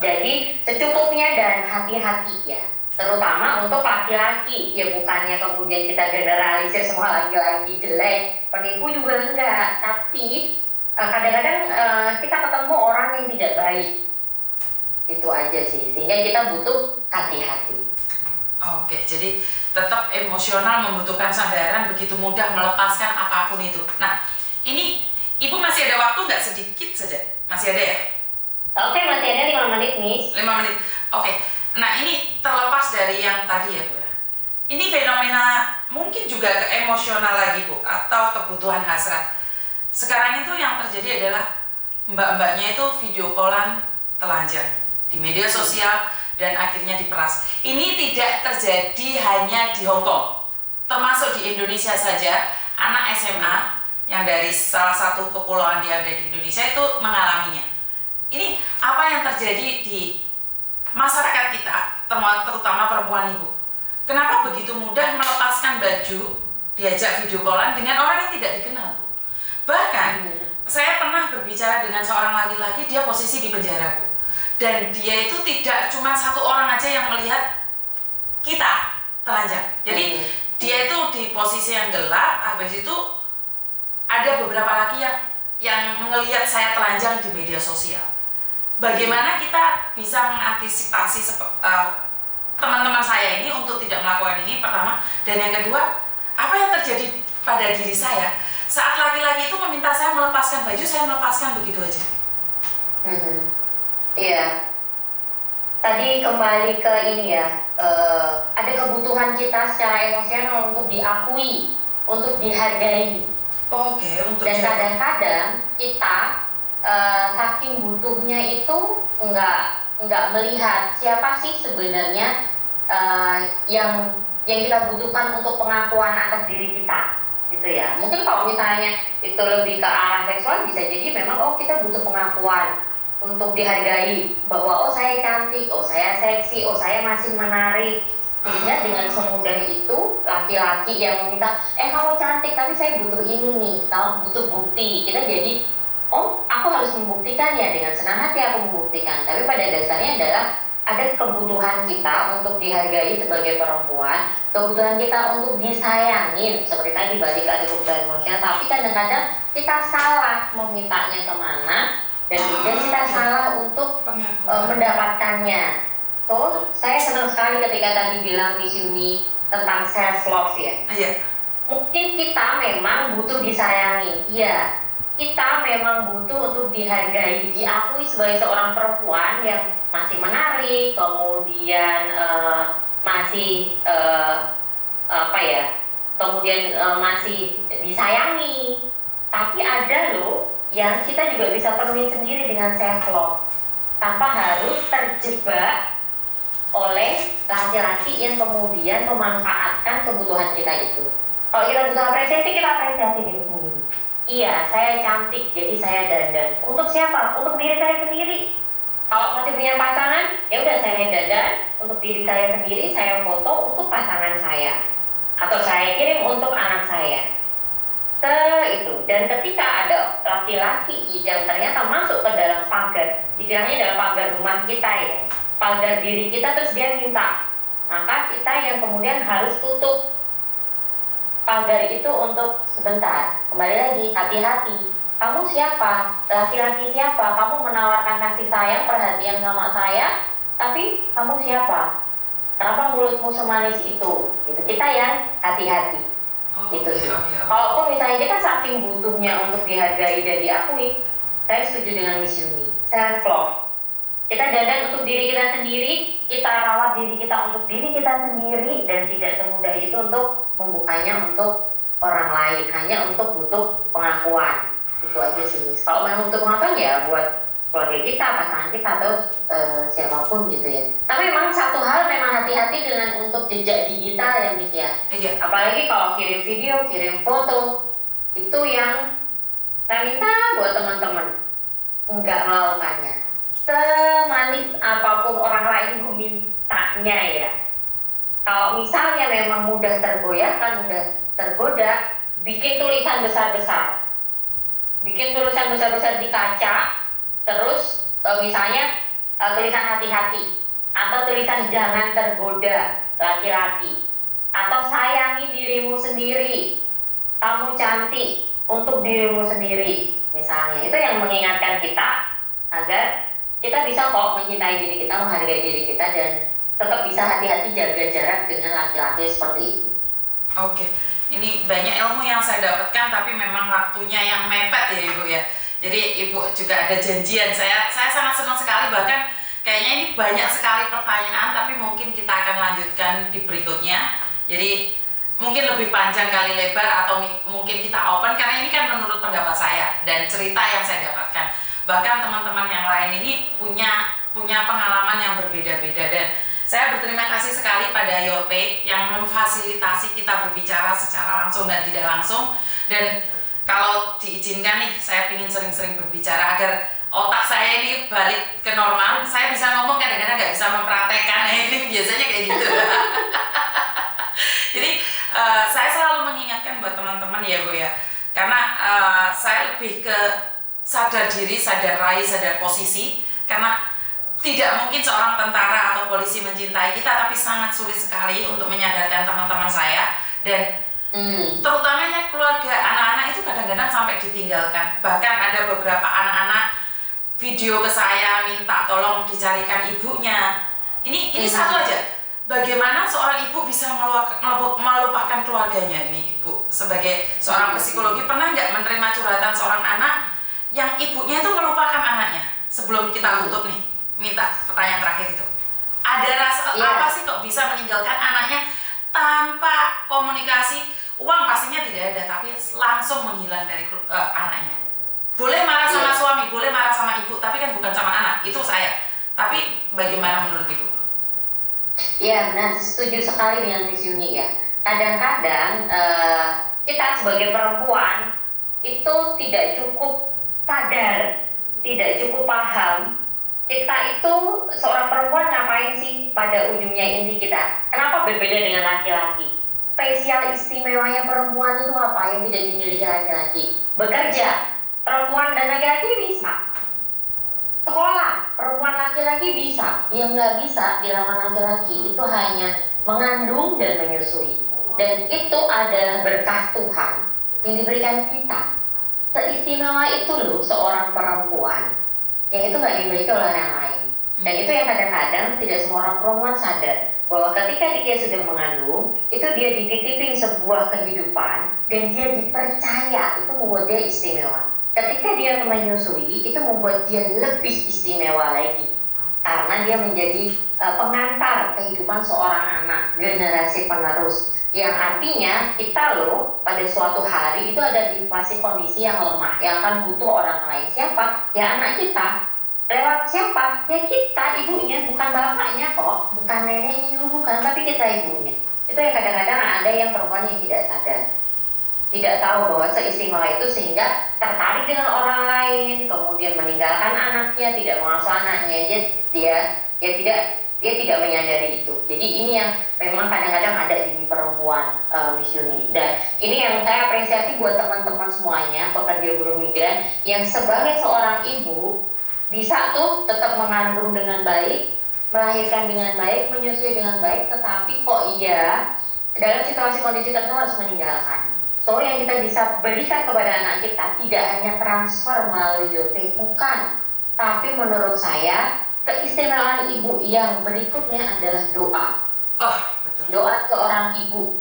Jadi secukupnya dan hati-hati ya. Terutama untuk laki-laki, ya bukannya kemudian kita generalisir semua laki-laki jelek, penipu juga enggak, tapi kadang-kadang kita ketemu orang yang tidak baik. Itu aja sih, sehingga kita butuh hati-hati. Oke, jadi tetap emosional, membutuhkan sandaran, begitu mudah melepaskan apapun itu. Nah, ini Ibu masih ada waktu nggak, sedikit saja? Masih ada ya? Oke, masih ada 5 menit, Miss. 5 menit, oke. Nah, ini terlepas dari yang tadi ya Bu. Ini fenomena mungkin juga ke emosional lagi Bu, atau kebutuhan hasrat. Sekarang itu yang terjadi adalah mbak-mbaknya itu video callan telanjang di media sosial dan akhirnya diperas. Ini tidak terjadi hanya di Hong Kong, termasuk di Indonesia saja. Anak SMA yang dari salah satu kepulauan yang ada di Indonesia itu mengalaminya. Ini apa yang terjadi di masyarakat kita, terutama perempuan Ibu? Kenapa begitu mudah melepaskan baju, diajak video callan dengan orang yang tidak dikenal Bu? Bahkan saya pernah berbicara dengan seorang laki-laki, dia posisi di penjara Bu. Dan dia itu tidak cuma satu orang aja yang melihat kita telanjang. Jadi dia itu di posisi yang gelap, habis itu ada beberapa laki yang melihat saya telanjang di media sosial. Bagaimana kita bisa mengantisipasi teman-teman saya ini untuk tidak melakukan ini, pertama. Dan yang kedua, apa yang terjadi pada diri saya saat laki-laki itu meminta saya melepaskan baju, saya melepaskan begitu aja. Iya. Tadi kembali ke ini ya, ada kebutuhan kita secara emosional untuk diakui, untuk dihargai. Oke, untuk dan kadang-kadang kita saking butuhnya itu nggak melihat siapa sih sebenarnya yang kita butuhkan untuk pengakuan atas diri kita, gitu ya. Mungkin kalau misalnya itu lebih ke arah seksual, bisa jadi memang kita butuh pengakuan untuk dihargai, bahwa oh saya cantik, oh saya seksi, oh saya masih menarik. Sehingga dengan semudah itu laki-laki yang meminta, kamu cantik tapi saya butuh ini nih, kamu butuh bukti. Kita jadi, oh aku harus membuktikan ya, dengan senang hati aku membuktikan. Tapi pada dasarnya adalah ada kebutuhan kita untuk dihargai sebagai perempuan, kebutuhan kita untuk disayangin, seperti tadi balik ada kebutuhan emosional. Tapi kadang-kadang kita salah memintanya kemana, dan kemudian kita salah untuk mendapatkannya. So, saya senang sekali ketika tadi bilang Miss Yuni tentang self love ya. Iya. Mungkin kita memang butuh disayangi. Iya, kita memang butuh untuk dihargai, diakui sebagai seorang perempuan yang masih menarik, kemudian masih kemudian masih disayangi. Tapi ada loh yang kita juga bisa penuhi sendiri dengan self love, tanpa harus terjebak oleh laki-laki yang kemudian memanfaatkan kebutuhan kita itu. Kalau kita butuh apresiasi, kita apresiasi diri sendiri. Iya, saya cantik, jadi saya dandan. Untuk siapa? Untuk diri saya sendiri. Kalau masih punya pasangan, ya udah saya dandan. Untuk diri saya sendiri, saya foto untuk pasangan saya, atau saya kirim untuk anak saya. Itu. Dan ketika ada laki-laki yang ternyata masuk ke dalam pagar, istilahnya dalam pagar rumah kita ya, pagar diri kita, terus dia minta, maka kita yang kemudian harus tutup pagar itu untuk sebentar. Kembali lagi, hati-hati. Kamu siapa? Laki-laki siapa? Kamu menawarkan kasih sayang, perhatian sama saya, tapi kamu siapa? Kenapa mulutmu semanis itu? Gitu. Kita yang hati-hati. Gitu sih. Kalaupun misalnya kita saking butuhnya untuk dihargai dan diakui, saya setuju dengan Miss Yuni. Self love. Kita dandan untuk diri kita sendiri, kita rawat diri kita untuk diri kita sendiri, dan tidak semudah itu untuk membukanya untuk orang lain, hanya untuk butuh pengakuan. Itu aja sih. Kalau memang untuk pengakuan ya buat keluarga kita, pasangan kita, atau siapapun gitu ya. Tapi memang satu hal, memang hati-hati dengan untuk jejak digital ya Miss ya. Iya. Apalagi kalau kirim video, kirim foto, itu yang saya minta buat teman-teman nggak melakukannya. Semanis apapun orang lain memintanya ya. Kalau misalnya memang mudah tergoyahkan, mudah tergoda, bikin tulisan besar-besar. Bikin tulisan besar-besar di kaca, terus misalnya tulisan hati-hati, atau tulisan jangan tergoda laki-laki, atau sayangi dirimu sendiri, kamu cantik untuk dirimu sendiri misalnya. Itu yang mengingatkan kita agar kita bisa kok mencintai diri kita, menghargai diri kita, dan tetap bisa hati-hati jaga jarak dengan laki-laki seperti itu. Oke, ini banyak ilmu yang saya dapatkan, tapi memang waktunya yang mepet ya Ibu ya. Jadi Ibu juga ada janjian. Saya sangat senang sekali, bahkan kayaknya ini banyak sekali pertanyaan, tapi mungkin kita akan lanjutkan di berikutnya. Jadi mungkin lebih panjang kali lebar, atau mungkin kita open, karena ini kan menurut pendapat saya dan cerita yang saya dapatkan. Bahkan teman-teman yang lain ini punya pengalaman yang berbeda-beda, dan saya berterima kasih sekali pada Yorpe yang memfasilitasi kita berbicara secara langsung dan tidak langsung. Dan kalau diizinkan nih, saya ingin sering-sering berbicara agar otak saya ini balik ke normal. Saya bisa ngomong, kadang-kadang nggak bisa mempraktekkan. Ini biasanya kayak gitu. Jadi saya selalu mengingatkan buat teman-teman ya Bu ya, karena saya lebih ke sadar diri, sadar raih, sadar posisi. Karena tidak mungkin seorang tentara atau polisi mencintai kita, tapi sangat sulit sekali untuk menyadarkan teman-teman saya, dan terutamanya keluarga, anak-anak itu kadang-kadang sampai ditinggalkan. Bahkan ada beberapa anak-anak video ke saya minta tolong dicarikan ibunya. Ini satu aja. Bagaimana seorang ibu bisa melupakan keluarganya ini, Ibu? Sebagai seorang psikologi, pernah nggak menerima curhatan seorang anak yang ibunya itu melupakan anaknya? Sebelum kita tutup nih, minta pertanyaan terakhir itu. Ada rasa apa sih kok bisa meninggalkan anaknya tanpa komunikasi? Uang pastinya tidak ada, tapi langsung menghilang dari anaknya. Boleh marah sama suami, boleh marah sama ibu, tapi kan bukan sama anak. Itu saya. Tapi bagaimana menurut Ibu? Iya benar, setuju sekali dengan Miss Yuni ya. Kadang-kadang kita sebagai perempuan itu tidak cukup sadar tidak cukup paham kita itu seorang perempuan ngapain sih pada ujungnya inti kita. Kenapa berbeda dengan laki-laki? Spesial istimewanya perempuan itu apa yang tidak dimiliki laki-laki? Bekerja. Perempuan dan laki-laki bisa. Sekolah. Perempuan laki-laki bisa. Yang nggak bisa dilakukan laki-laki itu hanya mengandung dan menyusui. Dan itu adalah berkah Tuhan yang diberikan kita. Seistimewa itu loh seorang perempuan yang itu nggak dimiliki oleh orang lain. Dan itu yang kadang-kadang tidak semua orang perempuan sadar bahwa ketika dia sudah mengandung, itu dia dititipin sebuah kehidupan dan dia dipercaya, itu membuat dia istimewa. Ketika dia menyusui, itu membuat dia lebih istimewa lagi karena dia menjadi pengantar kehidupan seorang anak, generasi penerus. Yang artinya kita loh pada suatu hari itu ada di fase kondisi yang lemah, yang akan butuh orang lain. Siapa? Ya anak kita. Lewat siapa? Ya kita, ibunya, bukan bapaknya kok, bukan neneknya, bukan, tapi kita ibunya. Itu yang kadang-kadang ada yang perempuan yang tidak sadar, tidak tahu bahwa seistimewa itu sehingga tertarik dengan orang lain, kemudian meninggalkan anaknya, tidak mengasuh anaknya, dia tidak menyadari itu. Jadi ini yang memang kadang-kadang ada di perempuan, Miss Yuni. Dan ini yang saya apresiasi buat teman-teman semuanya, pekerja buruh migran, yang sebagai seorang ibu bisa tuh tetap mengandung dengan baik, melahirkan dengan baik, menyusui dengan baik, tetapi kok iya dalam situasi kondisi tertentu harus meninggalkan. So yang kita bisa berikan kepada anak kita tidak hanya transfer melalui YOT, bukan, tapi menurut saya keistimewaan ibu yang berikutnya adalah doa. Betul. Doa seorang ibu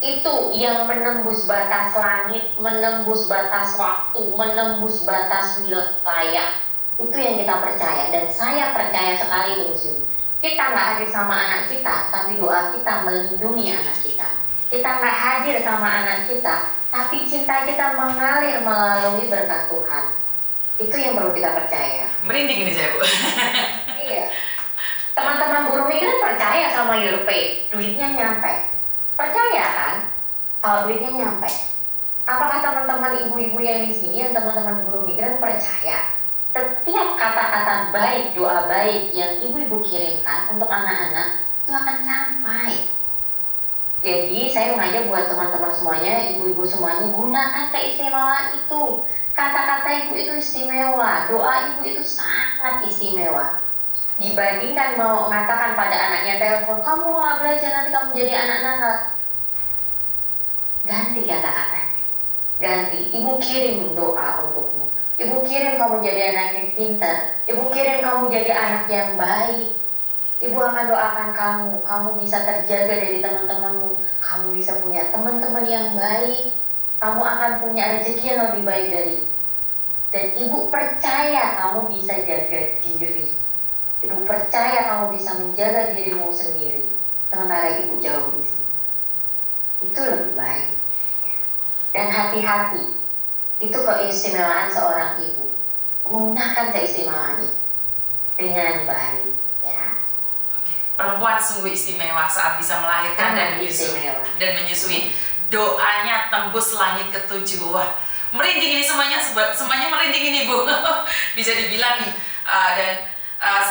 itu yang menembus batas langit, menembus batas waktu, menembus batas wilayah. Itu yang kita percaya, dan saya percaya sekali itu Miss Yuni. Kita nggak hadir sama anak kita, tapi doa kita melindungi anak kita. Kita nggak hadir sama anak kita, tapi cinta kita mengalir melalui berkat Tuhan. Itu yang perlu kita percaya. Merinding ini saya, Bu. Iya. Teman-teman buruh migran percaya sama Your Pay, duitnya nyampe. Percaya kan? Kalau duitnya nyampe. Apakah teman-teman ibu-ibu yang di sini, yang teman-teman buruh migran percaya? Setiap kata-kata baik, doa baik yang ibu-ibu kirimkan untuk anak-anak itu akan sampai. Jadi saya mengajak buat teman-teman semuanya, ibu-ibu semuanya, gunakan keistimewaan itu. Kata-kata ibu itu istimewa, doa ibu itu sangat istimewa. Dibandingkan mau mengatakan pada anaknya telepon, kamu nggak belajar nanti kamu jadi anak nakal. Ganti kata-kata, ganti. Ibu kirim doa untukmu. Ibu kirim kamu jadi anak yang pintar. Ibu kirim kamu jadi anak yang baik. Ibu akan doakan kamu bisa terjaga dari teman-temanmu, kamu bisa punya teman-teman yang baik, kamu akan punya rezeki yang lebih baik dari. Dan ibu percaya kamu bisa jaga diri. Ibu percaya kamu bisa menjaga dirimu sendiri, sementara ibu jauh di sini. Itu lebih baik. Dan hati-hati. Itu keistimewaan seorang ibu. Gunakan keistimewaan itu dengan baik, ya. Perempuan sungguh istimewa saat bisa melahirkan dan menyusui. Doanya tembus langit ketujuh. Wah, merinding ini semuanya merinding ini, Bu. Bisa dibilang nih. Dan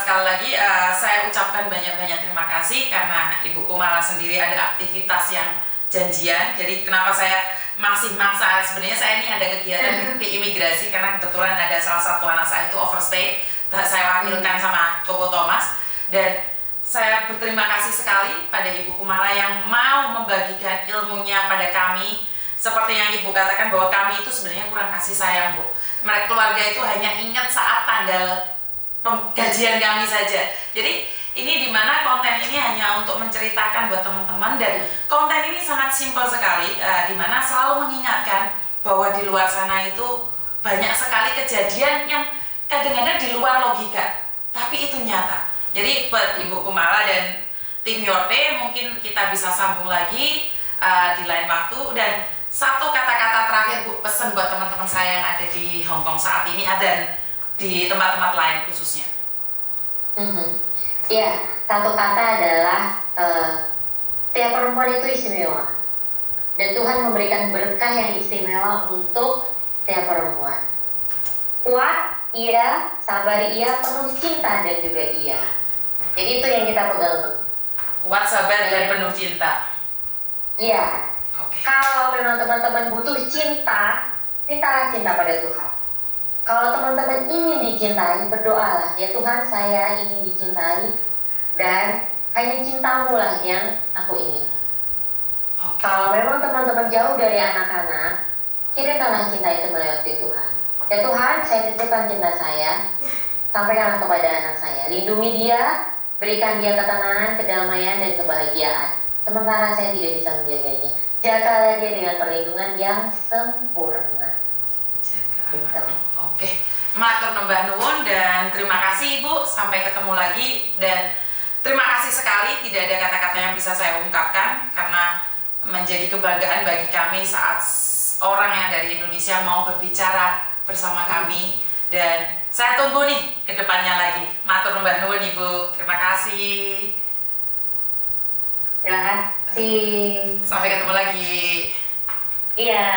sekali lagi saya ucapkan banyak-banyak terima kasih karena Ibu Kumala sendiri ada aktivitas yang janjian. Jadi kenapa saya masih maksa, sebenarnya saya ini ada kegiatan di imigrasi karena kebetulan ada salah satu anak saya itu overstay, saya wakilkan sama Koko Thomas, dan saya berterima kasih sekali pada Ibu Kumala yang mau membagikan ilmunya pada kami. Seperti yang Ibu katakan bahwa kami itu sebenarnya kurang kasih sayang, Bu. Mereka keluarga itu hanya ingat saat tanggal gajian kami saja. Jadi ini dimana konten ini hanya untuk menceritakan buat teman-teman, dan konten ini sangat simpel sekali, dimana selalu mengingatkan bahwa di luar sana itu banyak sekali kejadian yang kadang-kadang di luar logika, tapi itu nyata. Jadi buat Ibu Kumala dan tim Yorpe mungkin kita bisa sambung lagi di lain waktu. Dan satu kata-kata terakhir, Bu, pesan buat teman-teman saya yang ada di Hong Kong saat ini dan di tempat-tempat lain khususnya. Ya, satu kata adalah tiap perempuan itu istimewa, dan Tuhan memberikan berkah yang istimewa untuk tiap perempuan. Kuat, iya, sabar iya, penuh cinta dan juga iya. Jadi itu yang kita pegang tuh. Kuat, sabar, dan penuh cinta. Iya. Oke. Kalau memang teman-teman butuh cinta, mintalah cinta pada Tuhan. Kalau teman-teman ingin dicintai, berdoalah, ya Tuhan, saya ingin dicintai dan hanya cintamu lah yang aku ingin. Oke. Kalau memang teman-teman jauh dari anak-anak, kirimkanlah cinta itu melewati Tuhan. Ya Tuhan, saya titipkan cinta saya, sampaikanlah kepada anak saya. Lindungi dia, berikan dia ketenangan, kedamaian, dan kebahagiaan. Sementara saya tidak bisa menjaganya. Jagalah dia dengan perlindungan yang sempurna. Gitu. Oke. Matur nembah nuwun dan terima kasih Ibu. Sampai ketemu lagi dan terima kasih sekali. Tidak ada kata-kata yang bisa saya ungkapkan karena menjadi kebanggaan bagi kami saat orang yang dari Indonesia mau berbicara bersama kami dan saya tunggu nih ke depannya lagi. Matur nuwun nuwun Ibu. Terima kasih. Terima kasih. Sampai ketemu lagi. Iya.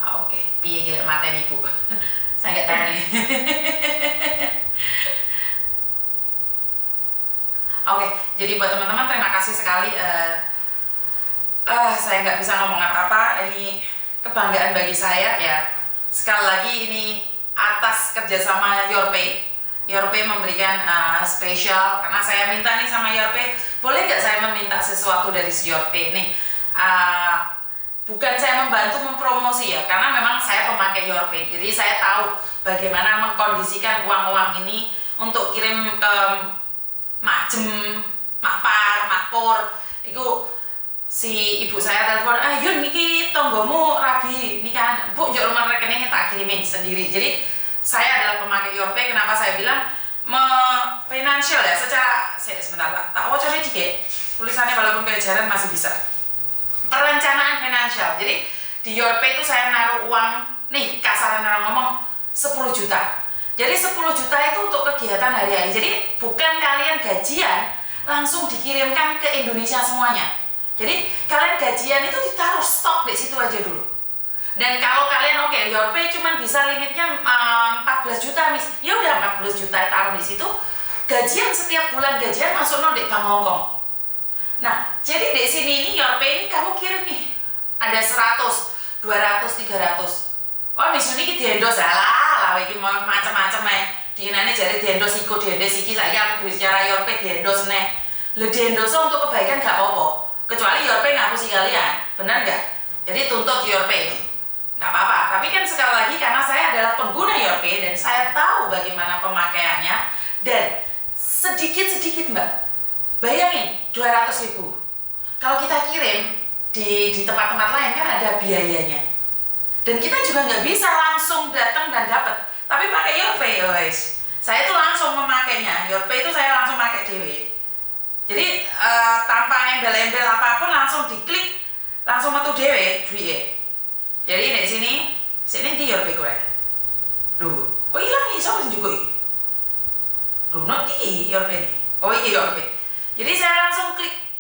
Oke, piye gila mateni Ibu. Saya nggak tahu nih. Oke, jadi buat teman-teman terima kasih sekali. Saya nggak bisa ngomong apa-apa. Ini kebanggaan bagi saya ya. Sekali lagi ini atas kerjasama Yorpay. Yorpay memberikan spesial karena saya minta nih sama Yorpay, boleh nggak saya meminta sesuatu dari si Yorpay nih? Bukan saya membantu mempromosi ya, karena memang saya pemakai Yorpay. Jadi saya tahu bagaimana mengkondisikan uang-uang ini untuk kirim ke Makjem, Makpar, Makpur. Itu si ibu saya telepon, Yun niki tonggomu rabi, ini kan Bu jauh nomor rekeningnya tak kirimin sendiri. Jadi saya adalah pemakai Yorpay. Kenapa saya bilang financial ya, secara sebentar tak wacana dikit tulisannya walaupun kejaran masih bisa. Perencanaan finansial. Jadi di Yorpay itu saya naruh uang nih, kasaran orang ngomong 10 juta. Jadi 10 juta itu untuk kegiatan hari-hari. Jadi bukan kalian gajian langsung dikirimkan ke Indonesia semuanya. Jadi kalian gajian itu ditaruh stok di situ aja dulu. Dan kalau kalian Yorpay cuma bisa limitnya 14 juta mis, ya udah 14 juta taruh di situ. Gajian setiap bulan gajian masuk di Bank Hongkong. Nah, jadi di sini ini Yorpay ini kamu kirim nih, ada 100, 200, 300. Oh mis ini diendos lah, ini macam-macam di ini jadi diendos iku diendos iki saya bicara Yorpay diendos nih. Le diendos untuk kebaikan gak apa-apa, kecuali Yorpay ngapusi kalian, benar nggak? Jadi tuntut Yorpay. Nggak apa-apa, tapi kan sekali lagi karena saya adalah pengguna Yorpay dan saya tahu bagaimana pemakaiannya dan sedikit-sedikit mbak, bayangin 200.000 kalau kita kirim di tempat-tempat lain kan ada biayanya dan kita juga nggak bisa langsung datang dan dapat, tapi pakai Yorpay guys, saya tuh langsung memakainya. Yorpay itu saya langsung pakai dewe, jadi tanpa embel-embel apapun langsung diklik langsung metu dewe duit. Jadi di sini di Yorpay gue. Loh, kok hilang nih sama juga ini? Loh, nanti Yorpay nih. Oh iya Yorpay. Jadi saya langsung klik.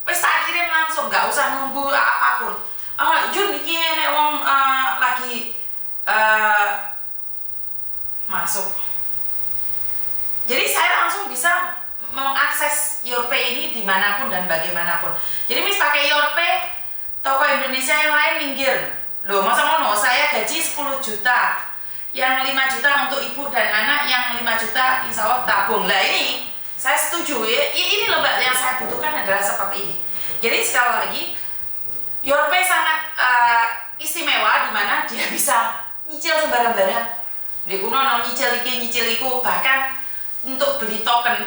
Wes tak kirim langsung, nggak usah nunggu apapun. Jun iki nek wong lagi masuk. Jadi saya langsung bisa mengakses Yorpay ini dimanapun dan bagaimanapun. Jadi mis pakai Yorpay, toko Indonesia yang lain minggir. Loh, masa ngono, saya gaji 10 juta, yang 5 juta untuk ibu dan anak, yang 5 juta insya Allah tabung. Lah ini, saya setuju ya, ini loh mbak, yang saya butuhkan adalah seperti ini. Jadi sekali lagi, Yorpay sangat istimewa, dimana dia bisa nyicil sembarang-barang. Di kuno nyicil iki, nyicil iku, bahkan untuk beli token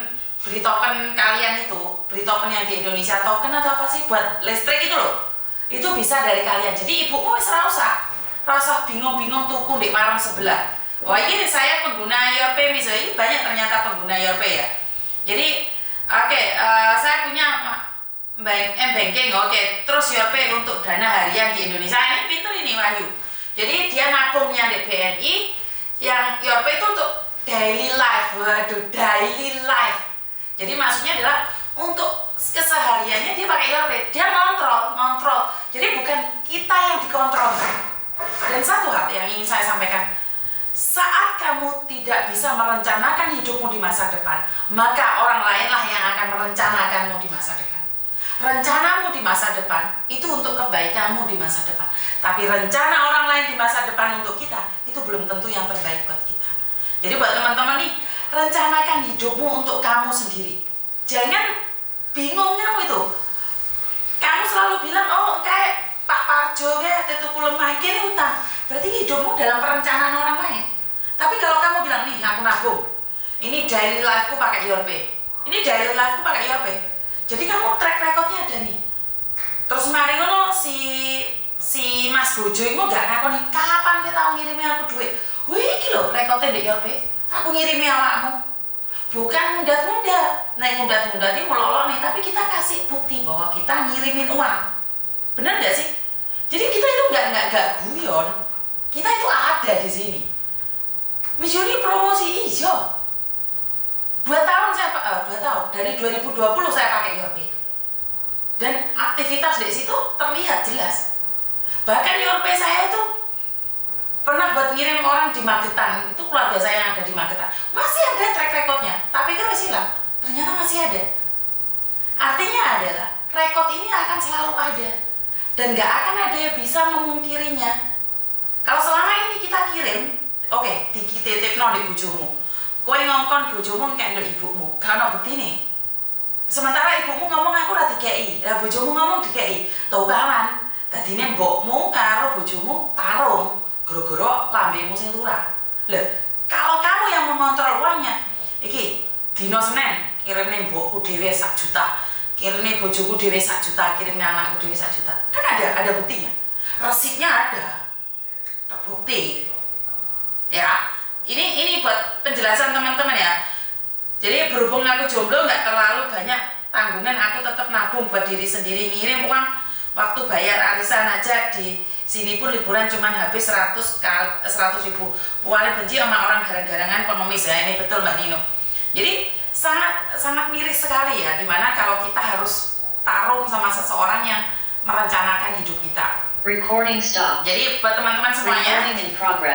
kalian itu, beli token yang di Indonesia, token atau apa sih, buat listrik itu loh. Itu bisa dari kalian. Jadi ibu wis rasa bingung-bingung tuku di warung sebelah. Wah ini saya pengguna Yorpay misalnya, banyak ternyata pengguna Yorpay ya. Jadi saya punya banking, terus Yorpay untuk dana harian di Indonesia. Ini pinter ini Wahyu. Jadi dia nabungnya di BNI, yang Yorpay itu untuk daily life. Waduh, daily life. Jadi maksudnya adalah untuk kesehariannya dia pakai Yorpay, dia ngontrol. Jadi bukan kita yang dikontrol. Dan satu hal yang ingin saya sampaikan, saat kamu tidak bisa merencanakan hidupmu di masa depan, maka orang lainlah yang akan merencanakanmu di masa depan. Rencanamu di masa depan itu untuk kebaikanmu di masa depan, tapi rencana orang lain di masa depan untuk kita itu belum tentu yang terbaik buat kita. Jadi buat teman-teman nih, rencanakan hidupmu untuk kamu sendiri. Jangan bingung kamu itu. Kamu selalu bilang, oh kayak Pak Parjo kayak tetuku lemah gini utang. Berarti hidupmu dalam perencanaan orang lain. Tapi kalau kamu bilang, nih aku nabung, ini daily life-ku pakai Your Pay, ini daily life-ku pakai Your Pay. Jadi kamu track recordnya ada nih. Terus mari ngono si Mas Bojo itu gak ngakoni kapan kita ngirimi aku duit. Wih iki lho recordnya di Your Pay. Aku ngirimi awakmu. Bukan mundat-mundat. Nek mundat-mundat ini melolok nih, tapi kita kasih bukti bahwa kita ngirimin uang. Bener gak sih? Jadi kita itu gak guyon. Kita itu ada di sini. Misalnya promosi ijo. 2 tahun dari 2020 saya pakai Your Pay. Dan aktivitas di situ terlihat jelas. Bahkan Your Pay saya itu pernah buat ngirim orang di Magetan, itu keluarga saya yang ada di Magetan. Masih ada track recordnya, tapi kan masih hilang. Ternyata masih ada. Artinya adalah rekod ini akan selalu ada. Dan gak akan ada yang bisa memungkirinya. Kalau selama ini kita kirim, oke, dititipno di bojomu. Kowe ngongkon bojomu kendok ibumu, gak ono buktine. Sementara ibumu ngomong aku ora dikei, lah bojomu ngomong dikei. Tuh kawan, dadine mbokmu karo bojomu tarung, gara-gara lambemu sing turah. Lah, kalau kamu yang mengontrol uangnya, iki dino Senin kirimne mbokku dhewe 1 juta, kirimne bojoku dhewe 1 juta, kirimne anakku dhewe 1 juta. Kan ada buktinya. Resipnya ada. Terbukti. Ya. Ini buat penjelasan teman-teman ya. Jadi berhubung aku jomblo nggak terlalu banyak tanggungan, aku tetap nabung buat diri sendiri, ngirim uang waktu bayar arisan aja di sini pun liburan cuman habis 100 ribu. Paling benci sama orang garang-garangan pengemis ya, ini betul Mbak Nino. Jadi sangat miris sekali ya, dimana kalau kita harus tarung sama seseorang yang merencanakan hidup kita. Recording stop. Jadi buat teman-teman semuanya, Recording in progress.